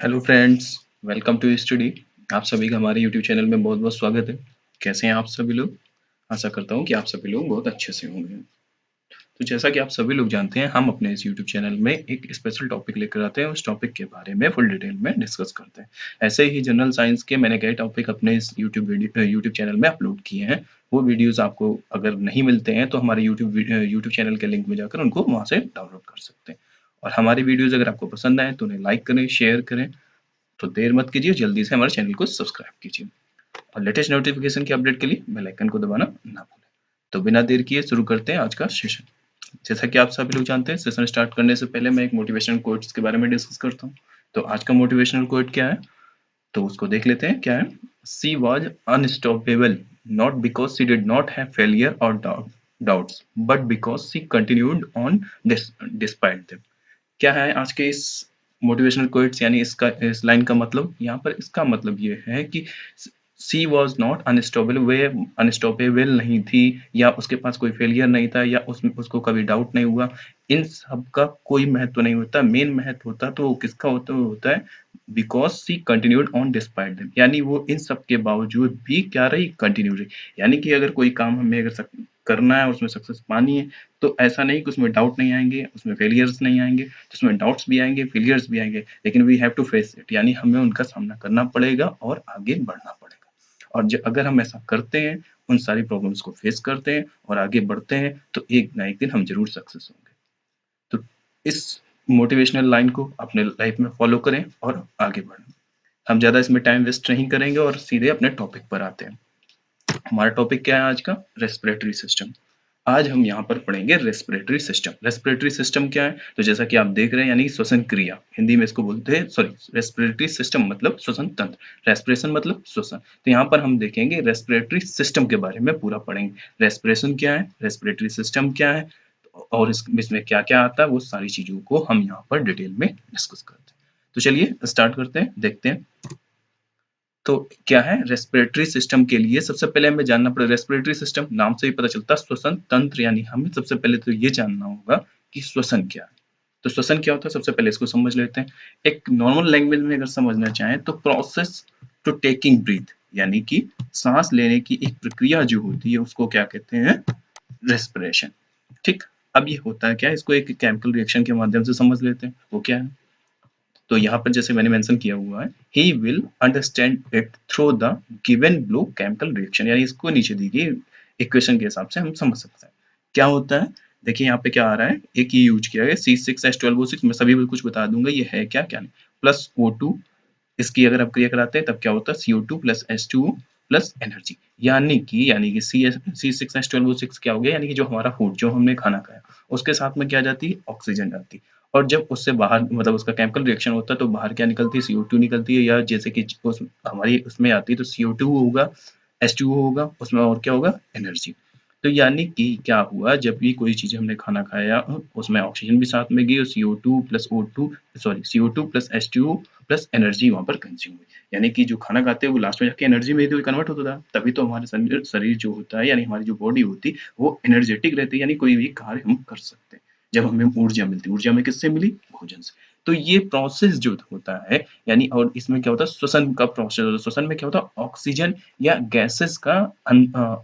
Hello friends, welcome to study. आप सभी का हमारे यूट्यूब चैनल में बहुत बहुत स्वागत है। कैसे हैं आप सभी लोग? आशा करता हूं कि आप सभी लोग बहुत अच्छे से होंगे। तो जैसा कि आप सभी लोग जानते हैं, हम अपने इस यूट्यूब चैनल में एक स्पेशल टॉपिक लेकर आते हैं। उस टॉपिक के बारे में फुल डिटेल में डिस्कस करते हैं। ऐसे ही जनरल साइंस के मैंने कई टॉपिक अपने इस यूट्यूब चैनल में अपलोड किए हैं। वो वीडियोस आपको अगर नहीं मिलते हैं तो हमारे यूट्यूब चैनल के लिंक में जाकर उनको वहाँ से डाउनलोड कर सकते हैं। और हमारी वीडियोस अगर आपको पसंद आए तो उन्हें लाइक करें, शेयर करें। तो देर मत कीजिए, जल्दी से हमारे चैनल को सब्सक्राइब कीजिए और लेटेस्ट नोटिफिकेशन के अपडेट के लिए बेल आइकन को दबाना ना भूलें। तो बिना देर किए शुरू करते हैं आज का सेशन। जैसा कि आप सभी लोग जानते हैं, सेशन स्टार्ट करने से पहले मैं एक मोटिवेशनल कोट्स के बारे में डिस्कस करता हूँ। तो आज का मोटिवेशनल कोट क्या है, तो उसको देख लेते हैं। क्या है? She was unstoppable not because she did not have failure और doubts but because C continued on despite them. क्या है आज के इस मोटिवेशनल कोट्स, यानी इसका इस लाइन का मतलब? यहाँ पर इसका मतलब ये है कि सी वॉज नॉट अनस्टॉपेबल, वे अनस्टॉपेबल नहीं थी, या उसके पास कोई फेलियर नहीं था, या उसको कभी डाउट नहीं हुआ। इन सब का कोई महत्व नहीं होता। मेन महत्व होता तो वो किसका होता, वो होता है because C continued on despite them, यानी वो इन सब के बावजूद भी क्या रही, कंटिन्यू रही। यानी कि अगर कोई काम हमें अगर करना है, उसमें सक्सेस पानी है, तो ऐसा नहीं कि उसमें डाउट नहीं आएंगे, उसमें फेलियर्स नहीं आएंगे। उसमें डाउट्स भी आएंगे, फेलियर्स भी आएंगे, लेकिन we have to face it, यानी हमें उनका सामना करना पड़ेगा और आगे बढ़ना पड़ेगा। और अगर हम ऐसा करते हैं, उन सारी प्रॉब्लम्स को फेस करते हैं और आगे बढ़ते हैं, तो एक ना एक दिन हम जरूर सक्सेस होंगे। तो इस मोटिवेशनल लाइन को अपने लाइफ में फॉलो करें और आगे बढ़ें। हम ज्यादा इसमें टाइम वेस्ट नहीं करेंगे और सीधे अपने टॉपिक पर आते हैं। हमारा टॉपिक क्या है आज का? Respiratory system. आज हम यहाँ पर पढ़ेंगे रेस्पिरेटरी सिस्टम। रेस्पिरेटरी सिस्टम क्या है? तो जैसा कि आप देख रहे हैं, यानी श्वसन क्रिया, हिंदी में इसको बोलते हैं, सॉरी, रेस्पिरेटरी सिस्टम मतलब श्वसन तंत्र, रेस्पिरेशन मतलब श्वसन। तो यहाँ पर हम देखेंगे रेस्पिरेटरी सिस्टम के बारे में पूरा पढ़ेंगे। रेस्पिरेशन क्या है, रेस्पिरेटरी सिस्टम क्या है, और इसमें क्या क्या आता है, वो सारी चीजों को हम यहाँ पर डिटेल में डिस्कस करते हैं। तो चलिए स्टार्ट करते हैं, देखते हैं। तो क्या है रेस्पिरेटरी सिस्टम के लिए? सबसे पहले हमें जानना पड़ेगा रेस्पिरेटरी सिस्टम, नाम से ही पता चलता है श्वसन तंत्र, यानी हमें सबसे पहले तो ये जानना होगा कि श्वसन क्या है। तो श्वसन क्या होता है, सबसे पहले इसको समझ लेते हैं। एक नॉर्मल लैंग्वेज में अगर समझना चाहें तो प्रोसेस टू टेकिंग ब्रीथ, यानी कि सांस लेने की एक प्रक्रिया जो होती है उसको क्या कहते हैं? रेस्पिरेशन। ठीक। अब ये होता है क्या, इसको एक केमिकल रिएक्शन के माध्यम से समझ लेते हैं, वो क्या है। तो यहाँ पर जैसे मैंने मेंशन किया हुआ है, he will understand it through the given blue chemical reaction, यानी इसको नीचे दी गई इक्वेशन के हिसाब से हम समझ सकते हैं क्या होता है। देखिए यहाँ पे क्या आ रहा है, एक ही यूज किया है C6H12O6, मैं सभी कुछ बता दूंगा ये है क्या क्या नहीं। प्लस O2, इसकी अगर आप क्रिया कराते हैं तब क्या होता है, CO2 plus H2O plus energy, यानी कि C6H12O6 क्या हो गया, यानी कि जो हमारा फूड, जो हमने खाना खाया, उसके साथ में क्या जाती है, ऑक्सीजन जाती है। और जब उससे बाहर मतलब उसका केमिकल रिएक्शन होता है तो बाहर क्या निकलती है, CO2 निकलती है, या जैसे कि हमारी उसमें आती है तो CO2 होगा, H2O होगा, उसमें और क्या होगा, एनर्जी। तो यानी कि क्या हुआ, जब भी कोई चीज हमने खाना खाया उसमें ऑक्सीजन भी साथ में गई और CO2 plus O2, sorry, CO2 plus H2O plus energy वहां पर कंज्यूम हुई। यानी कि जो खाना खाते हैं वो लास्ट में जाके एनर्जी में तो कन्वर्ट होता था, तभी तो हमारे शरीर जो होता है, यानी हमारी जो बॉडी होती है वो एनर्जेटिक रहती है, यानी कोई भी कार्य हम कर सकते हैं जब हमें ऊर्जा मिलती है। ऊर्जा में किससे मिली? भोजन से। तो ये प्रोसेस जो होता है, यानी और इसमें क्या होता है, श्वसन का प्रोसेस। श्वसन में क्या होता है, ऑक्सीजन या गैसेस का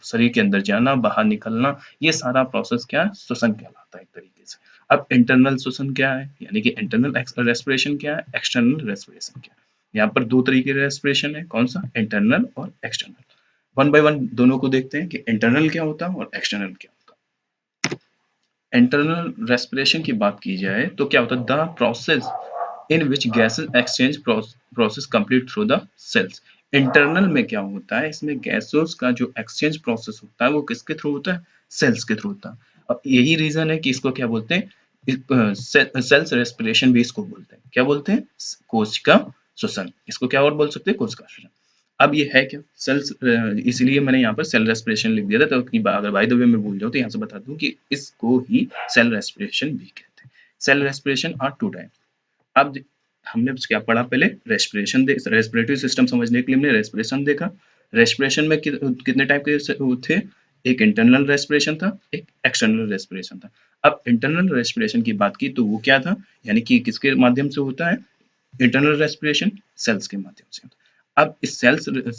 शरीर के अंदर जाना, बाहर निकलना, ये सारा प्रोसेस क्या है, श्वसन कहलाता है एक तरीके से। अब इंटरनल श्वसन क्या है, यानी कि इंटरनल रेस्पिरेशन क्या है, एक्सटर्नल रेस्पिरेशन क्या है। यहाँ पर दो तरीके के रेस्पिरेशन है, कौन सा, इंटरनल और एक्सटर्नल। वन बाय वन दोनों को देखते हैं कि इंटरनल क्या होता है और एक्सटर्नल क्या होता है। इंटरनल रेस्पिरेशन की बात की जाए तो क्या होता है, the process in which gases exchange process complete through the cells. Internal में क्या होता है, इसमें गैसों का जो एक्सचेंज प्रोसेस होता है वो किसके थ्रू होता है, सेल्स के थ्रू होता है। और यही रीजन है कि इसको क्या बोलते हैं, सेल्स रेस्पिरेशन भी इसको बोलते हैं। क्या बोलते हैं? कोशिका श्वसन। इसको क्या और बोल सकते हैं, कोशिका श्वसन। अब ये है क्या, सेल्स, इसलिए मैंने यहाँ पर सेल रेस्पिरेशन लिख दिया था, तो अगर बाय द वे मैं भूल जाऊँ तो यहाँ से बता दूं कि इसको ही सेल रेस्पिरेशन भी कहते हैं। Cell respiration are two type. अब हमने क्या पढ़ा पहले, रेस्पिरेशन रेस्पिरेटरी सिस्टम समझने के लिए हमने रेस्पिरेशन देखा। रेस्पिरेशन में कितने टाइप के थे, एक इंटरनल रेस्पिरेशन था, एक एक्सटर्नल रेस्पिरेशन था। अब इंटरनल रेस्पिरेशन की बात की तो वो क्या था, यानी कि किसके माध्यम से होता है, इंटरनल रेस्पिरेशन सेल्स के माध्यम से होता है। अब इस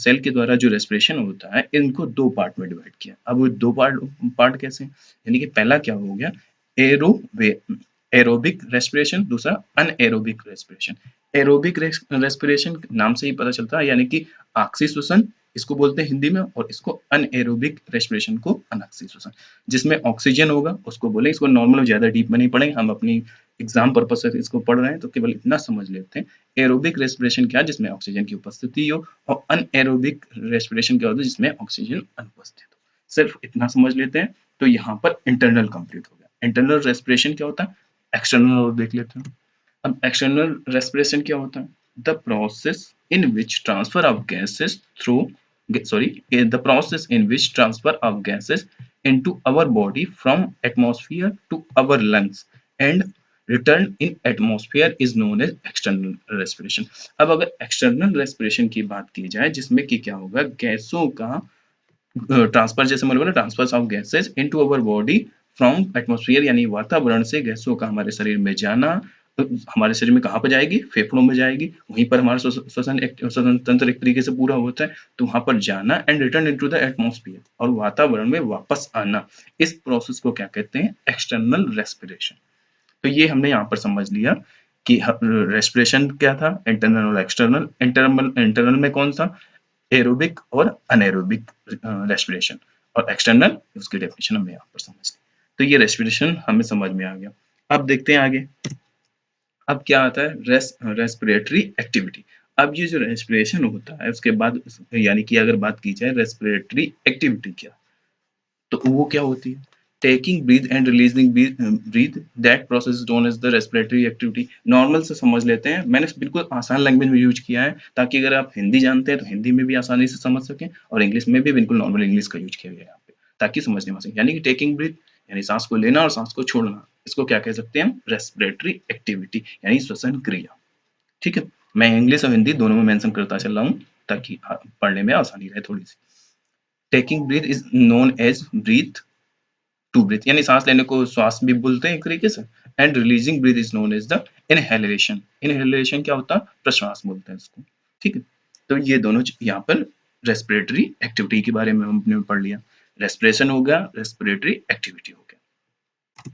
सेल के द्वारा जो रेस्पिरेशन होता है, इनको दो पार्ट में डिवाइड किया। अब वो दो पार्ट कैसे, यानी कि पहला क्या हो गया, एरोबिक रेस्पिरेशन, दूसरा अनएरोबिक रेस्पिरेशन। एरोबिक रेस्पिरेशन नाम से ही पता चलता है, यानी कि आक्सीय श्वसन इसको बोलते हैं हिंदी में, और इसको अनएरोबिक रेस्पिरेशन को अनाक्सीय श्वसन, जिसमें ऑक्सीजन होगा उसको बोले। इसको नॉर्मल ज्यादा डीप में नहीं पढ़ेंगे, हम अपनी एग्जाम पर्पज से इसको पढ़ रहे हैं तो केवल इतना समझ लेते हैं। एरोबिक रेस्पिरेशन क्या है, जिसमें ऑक्सीजन की उपस्थिति हो, और अनएरोबिक रेस्पिरेशन क्या होता है, जिसमें ऑक्सीजन अनुपस्थित हो। सिर्फ इतना समझ लेते हैं तो यहाँ पर इंटरनल कंप्लीट हो गया। इंटरनल रेस्पिरेशन क्या होता है, एक्सटर्नल और देख लेते हैं। अब एक्सटर्नल रेस्पिरेशन क्या होता है, the process in which transfer of gases through the process in which transfer of gases into our body from atmosphere to our lungs and return in atmosphere is known as external respiration। अब अगर external respiration की बात की जाए, जिसमें कि क्या होगा, गैसों का ट्रांसफर, जैसे मैंने बोला transfer of gases into our body from atmosphere, यानी वातावरण से गैसों का हमारे शरीर में जाना। तो हमारे शरीर में कहाँ पर जाएगी, फेफड़ों में जाएगी, वहीं पर हमारा श्वसन तंत्र एक तरीके से पूरा होता है, तो वहां पर जाना and return into the atmosphere, और वातावरण में वापस आना। इस प्रोसेस को क्या कहते हैं, एक्सटर्नल रेस्पिरेशन। तो ये हमने यहाँ पर समझ लिया कि रेस्पिरेशन क्या था, इंटरनल और एक्सटर्नल। इंटरनल में कौन सा, एरोबिक और अनएरोबिक रेस्पिरेशन, और एक्सटर्नल उसकी डेफिनेशन हमें यहाँ पर समझ ली। तो ये रेस्पिरेशन हमें समझ में आ गया। अब देखते हैं आगे। अब क्या आता है, रेस्पिरेटरी एक्टिविटी। अब ये जो रेस्पिरेशन होता है उसके बाद, यानी कि अगर बात की जाए रेस्पिरेटरी एक्टिविटी क्या, तो वो क्या होती है, taking breath and releasing breath, that process is known as the respiratory activity. Normal से समझ लेते हैं, मैंने बिल्कुल आसान लैंग्वेज में यूज किया है, ताकि अगर आप हिंदी जानते हैं तो हिंदी में भी आसानी से समझ सकें, और इंग्लिश में भी बिल्कुल नॉर्मल इंग्लिश का यूज किया गया है यहाँ पे, ताकि समझने में सके। यानी कि टेकिंग ब्रीथ यानी सांस को लेना और सांस को छोड़ना, इसको क्या कह सकते हैं हम, रेस्पिरेटरी एक्टिविटी यानी श्वसन क्रिया। ठीक है, मैं इंग्लिश और हिंदी दोनों में मेंशन करता चल रहा हूँ, ताकि पढ़ने में आसानी रहे थोड़ी सी। Taking breath is known as breath to breath, यानी सांस लेने को श्वास भी बोलते हैं एक तरीके से, and releasing breath is known as the inhalation. Inhalation क्या होता है, प्रश्वास बोलते हैं इसको। ठीक है, तो ये दोनों यहाँ पर रेस्पिरेटरी एक्टिविटी के बारे में हमने पढ़ लिया। रेस्पिरेशन हो गया, रेस्पिरेटरी एक्टिविटी हो गया।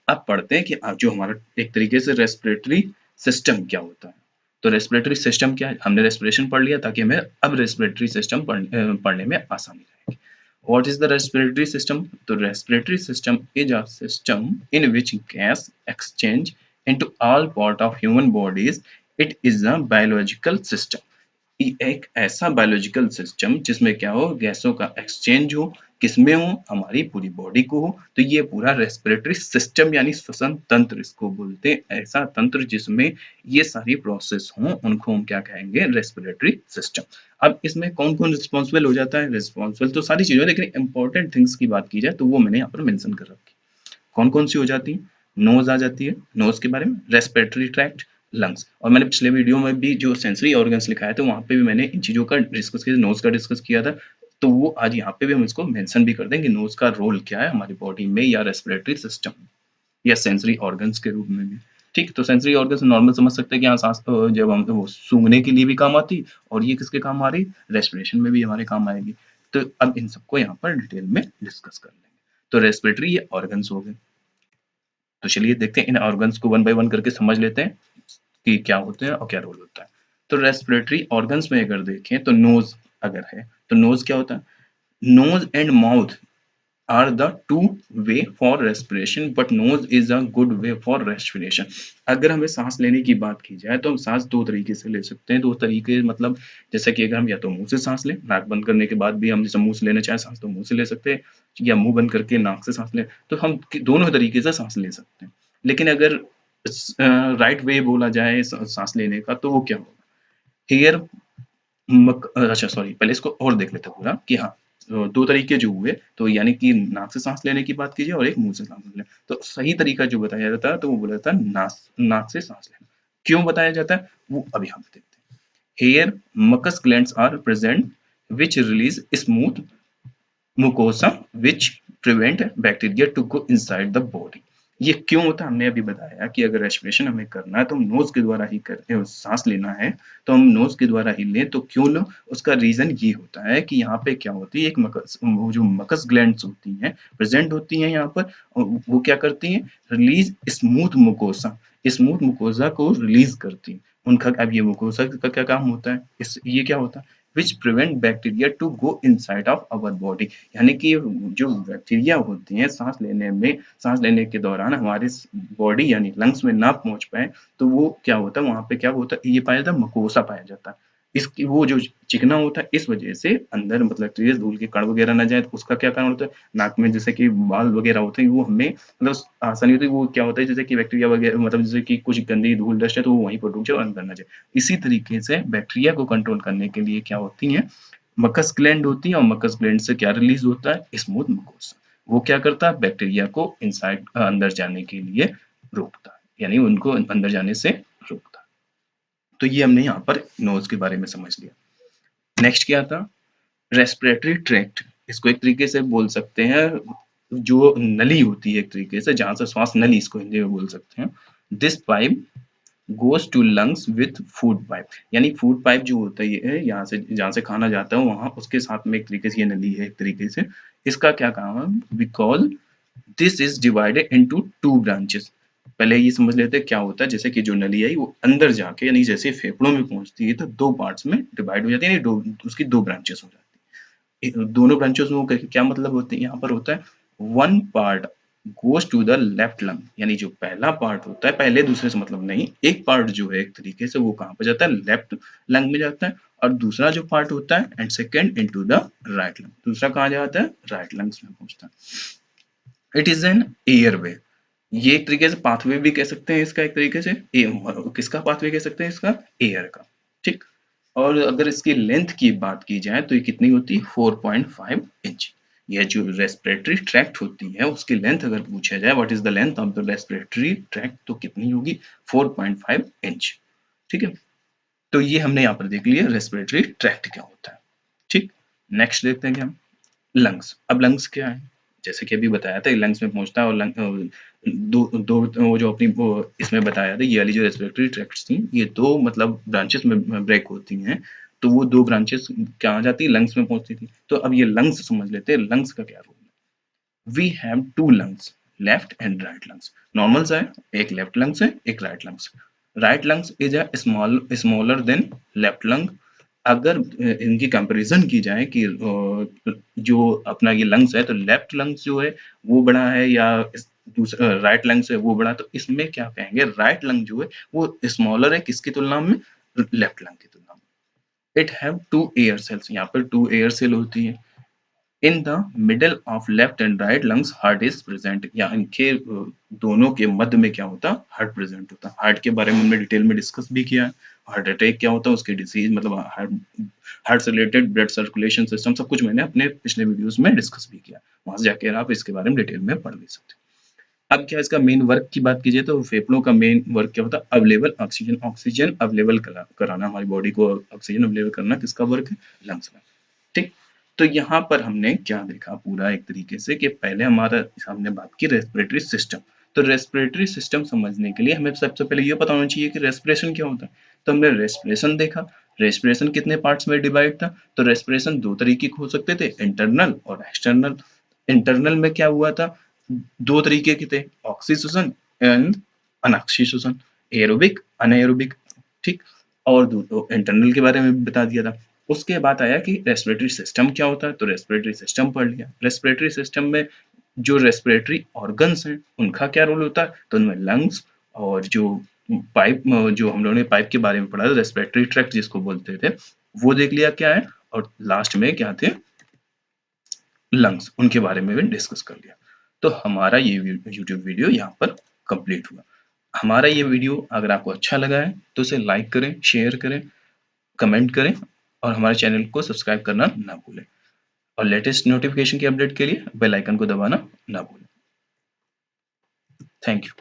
अब पढ़ते हैं कि जो हमारा एक तरीके से रेस्पिरेटरी सिस्टम क्या होता है। तो रेस्पिरेटरी सिस्टम क्या है, हमने रेस्पिरेशन पढ़ लिया, ताकि हमें अब रेस्पिरेटरी सिस्टम पढ़ने में आसानी रहेगी। What is the respiratory system? The respiratory system is a system in which gas exchange into all part of human bodies. It is a biological system. एक ऐसा बायोलॉजिकल सिस्टम जिसमें क्या हो, गैसों का एक्सचेंज हो, किसमें हो, हमारी पूरी बॉडी को हो। तो ये पूरा रेस्पिरेटरी सिस्टम यानी श्वसन तंत्र इसको बोलते हैं, ऐसा तंत्र जिसमें ये सारी प्रोसेस हो, उनको हम क्या कहेंगे, रेस्पिरेटरी सिस्टम। अब इसमें कौन कौन रिस्पॉन्सिबल हो जाता है, रिस्पॉन्सिबल तो सारी चीजों, लेकिन इंपॉर्टेंट थिंग्स की बात की जाए तो वो मैंने यहाँ पर मेंशन कर रखी। कौन कौन सी हो जाती है, नोज आ जाती है, नोज के बारे में, रेस्पिरेटरी ट्रैक्ट, लंग्स। और मैंने पिछले वीडियो में भी जो सेंसरी ऑर्गन्स लिखा है, तो वहां पे भी मैंने इन चीजों का डिस्कस किया, नोज का डिस्कस किया था। तो वो आज यहाँ पे भी हम इसको मेंशन भी कर देंगे, नोज का रोल क्या है हमारी बॉडी में, या रेस्पिरेटरी सिस्टम या सेंसरी ऑर्गन्स के रूप में भी। ठीक, तो सेंसरी ऑर्गन्स नॉर्मल समझ सकते हैं कि यहाँ सांस जब हम वो सूंघने के लिए भी काम आती, और ये किसके काम आ रही, रेस्पिरेशन में भी हमारे काम आएगी। तो अब इन सबको यहाँ पर डिटेल में डिस्कस कर लेंगे। तो रेस्पिरेटरी ये ऑर्गन्स हो गए। तो चलिए देखते हैं इन ऑर्गन्स को वन बाय वन करके समझ लेते हैं कि क्या होते हैं और क्या रोल होता है। तो रेस्पिरेटरी ऑर्गन्स में अगर देखें तो नोज अगर है, तो नोज क्या होता है, nose and mouth are the two way for respiration but nose is a good way for respiration। अगर हमें सांस लेने की बात की जाए तो हम सांस दो तरीके से ले सकते हैं। दो तरीके मतलब जैसे कि अगर हम या तो मुंह से सांस लें, नाक बंद करने के बाद भी हम जैसे मुंह से लेना चाहे सांस तो मुंह से ले सकते हैं, या मुंह बंद करके नाक से सांस लें, तो हम दोनों तरीके से सांस ले सकते हैं। लेकिन अगर राइट वे बोला जाए सांस लेने का तो वो क्या होगा, हियर अच्छा सॉरी, पहले इसको और देख लेते हैं पूरा कि हाँ, दो तरीके जो हुए, तो यानी कि नाक से सांस लेने की बात कीजिए और एक मुंह से सांस लेने। तो सही तरीका जो बताया जाता है तो वो बोला जाता है नाक से सांस लेना। क्यों बताया जाता है वो अभी हम देखते हैं। Here mucus glands are present which release smooth mucosa which prevent bacteria to go inside the body। ये क्यों होता है हमने अभी बताया कि अगर रेस्पिरेशन हमें करना है तो हम नोज के द्वारा ही करते, सांस लेना है तो हम नोज के द्वारा ही लें, तो क्यों लो, उसका रीजन ये होता है कि यहाँ पे क्या होती है, एक मकस, वो जो मकस ग्लैंड्स होती हैं प्रेजेंट होती हैं यहाँ पर, वो क्या करती हैं, रिलीज स्मूथ मुकोसा, स्मूथ मुकोसा को रिलीज करती हैं उनका। अब ये मुकोसा का क्या काम होता है, इस ये क्या होता है, which prevent bacteria to go inside of our body, यानी कि जो बैक्टीरिया होती हैं सांस लेने के दौरान हमारे बॉडी यानी लंग्स में ना पहुंच पाए, तो वो क्या होता है, वहां पे क्या होता है, ये पाया जाता है, मकोसा पाया जाता है। इसकी वो जो चिकना होता है, इस वजह से अंदर मतलब तेज धूल के कण वगैरह ना जाए, तो उसका क्या कारण होता है, नाक में जैसे कि बाल वगैरह होते हैं, वो हमें मतलब आसानी होती है, वो क्या होता है, जैसे कि बैक्टीरिया वगैरह मतलब जैसे कि कुछ गंदी धूल डस्ट है तो वो वहीं पर रुक जाए और अंदर ना जाए। इसी तरीके से बैक्टीरिया को कंट्रोल करने के लिए क्या होती है, मकस ग्लैंड होती है, और मकस ग्लैंड से क्या रिलीज होता है, स्मूथ मुकोसा। वो क्या करता है, बैक्टीरिया को इनसाइड अंदर जाने के लिए रोकता है, यानी उनको अंदर जाने से रोकता है। तो ये हमने यहाँ पर नोज के बारे में समझ लिया। नेक्स्ट क्या था, रेस्पिरेटरी ट्रैक्ट, इसको एक तरीके से बोल सकते हैं जो नली होती है, एक तरीके से जहां से श्वास नली, इसको हिंदी में बोल सकते हैं। This pipe goes to lungs with food pipe, यानी फूड पाइप जो होता है ये है, यहाँ से जहाँ से खाना जाता है वहां उसके साथ में एक तरीके से ये नली है, एक तरीके से इसका क्या काम है, because this is divided into two branches. पहले ये समझ लेते हैं क्या होता है, जैसे कि जो नली है वो अंदर जाके यानी जैसे फेफड़ों में पहुंचती है तो दो पार्ट्स में डिवाइड हो जाती है, दो उसकी दो ब्रांचेस हो जाती है। दोनों ब्रांचेस में क्या मतलब होते हैं, यहाँ पर होता है one part goes to the left lung, यानी जो पहला पार्ट होता है, पहले दूसरे से मतलब नहीं, एक पार्ट जो है एक तरीके से वो कहाँ पे जाता है, लेफ्ट लंग में जाता है, और दूसरा जो पार्ट होता है and second into the right lung, दूसरा कहाँ जाता है, राइट लंग्स में पहुंचता है। इट इज एन एयरवे, ये एक तरीके से पाथवे भी कह सकते हैं इसका, एक तरीके से किसका पाथवे कह सकते हैं इसका, एयर का, ठीक। और अगर इसकी लेंथ की बात की जाए तो ये कितनी होती है, 4.5 इंच। यह जो रेस्पिरेटरी ट्रैक्ट होती है उसकी लेंथ अगर पूछा जाए, what is the length of the respiratory tract, तो कितनी होगी, 4.5 इंच, ठीक है। तो ये हमने यहाँ पर देख लिया रेस्पिरेटरी ट्रैक्ट क्या होता है, ठीक। नेक्स्ट देखते हैं कि हम लंग्स, अब लंग्स क्या है, जैसे कि अभी बताया था लंग्स में पहुंचता है, और दो दो वो जो अपनी वो इसमें बताया था, ये वाली जो रेस्पिरेटरी ट्रैक्ट्स थी ये दो मतलब ब्रांचेस में ब्रेक होती हैं, तो वो दो ब्रांचेस क्या आ जाती है, लंग्स में पहुंचती थी। तो अब ये लंग्स समझ लेते हैं, लंग्स का क्या रोल है। We have two lungs, left and right lungs, normal सा है, एक लेफ्ट लंग्स है एक right lungs. Right lungs is a smaller than left lung. अगर इनकी कंपैरिजन की जाए कि जो अपना ये लंग्स है, तो लेफ्ट लंग्स जो है वो बड़ा है या दूसरा राइट लंग्स है वो बड़ा, तो इसमें क्या कहेंगे, राइट लंग जो है वो स्मॉलर है किसकी तुलना में, लेफ्ट लंग की तुलना में। It have two air cells, यहाँ पर टू एयर सेल होती है। In the middle of left and right lungs heart is present, या इनके दोनों के मध्य में क्या होता है, हार्ट प्रेजेंट होता है। हार्ट के बारे में हमने डिटेल में डिस्कस भी किया है, हार्ट अटैक क्या होता है, उसकी डिजीज मतलब हार्ट से रिलेटेड ब्लड सर्कुलेशन सिस्टम सब कुछ मैंने अपने पिछले वीडियोस में डिस्कस भी किया, वहां से जाकर आप इसके बारे में डिटेल में पढ़ भी सकते हैं। अब क्या इसका मेन वर्क की बात कीजिए तो फेफड़ों का मेन वर्क क्या होता है, अवेलेबल ऑक्सीजन, ऑक्सीजन अवेलेबल कराना, हमारी बॉडी को ऑक्सीजन अवेलेबल करना किसका वर्क है, लंग्स में, ठीक। तो यहाँ पर हमने क्या देखा पूरा एक तरीके से कि पहले हमारा हमने बात की रेस्पिरेटरी सिस्टम। तो रेस्पिरेटरी सिस्टम समझने के लिए हमें सबसे पहले ये पता होना चाहिए कि रेस्पिरेशन क्या होता है। तो हमने रेस्पिरेशन देखा, रेस्पिरेशन कितने पार्ट्स में डिवाइड था, तो रेस्पिरेशन दो तरीके के हो सकते थे, इंटरनल और एक्सटर्नल। इंटरनल में क्या हुआ था, दो तरीके के थे, ऑक्सीजन एंड अनऑक्सीजन, एरोबिक अनएरोबिक, ठीक। और इंटरनल के बारे में बता दिया था। उसके बाद आया कि रेस्पिरेटरी सिस्टम क्या होता है, तो रेस्पिरेटरी सिस्टम पढ़ लिया। रेस्पिरेटरी सिस्टम में जो रेस्पिरेटरी ऑर्गन्स हैं उनका क्या रोल होता है, तो उनमें लंग्स और जो पाइप, जो हम लोगों ने पाइप के बारे में पढ़ा था रेस्पिरेटरी ट्रैक्ट जिसको बोलते थे, वो देख लिया क्या है, और लास्ट में क्या थे, लंग्स, उनके बारे में भी डिस्कस कर लिया। तो हमारा ये यूट्यूब वीडियो यहाँ पर कंप्लीट हुआ। हमारा ये वीडियो अगर आपको अच्छा लगा है तो इसे लाइक करें, शेयर करें, कमेंट करें, और हमारे चैनल को सब्सक्राइब करना ना भूलें, और लेटेस्ट नोटिफिकेशन की अपडेट के लिए बेल आइकन को दबाना ना भूलें। Thank you.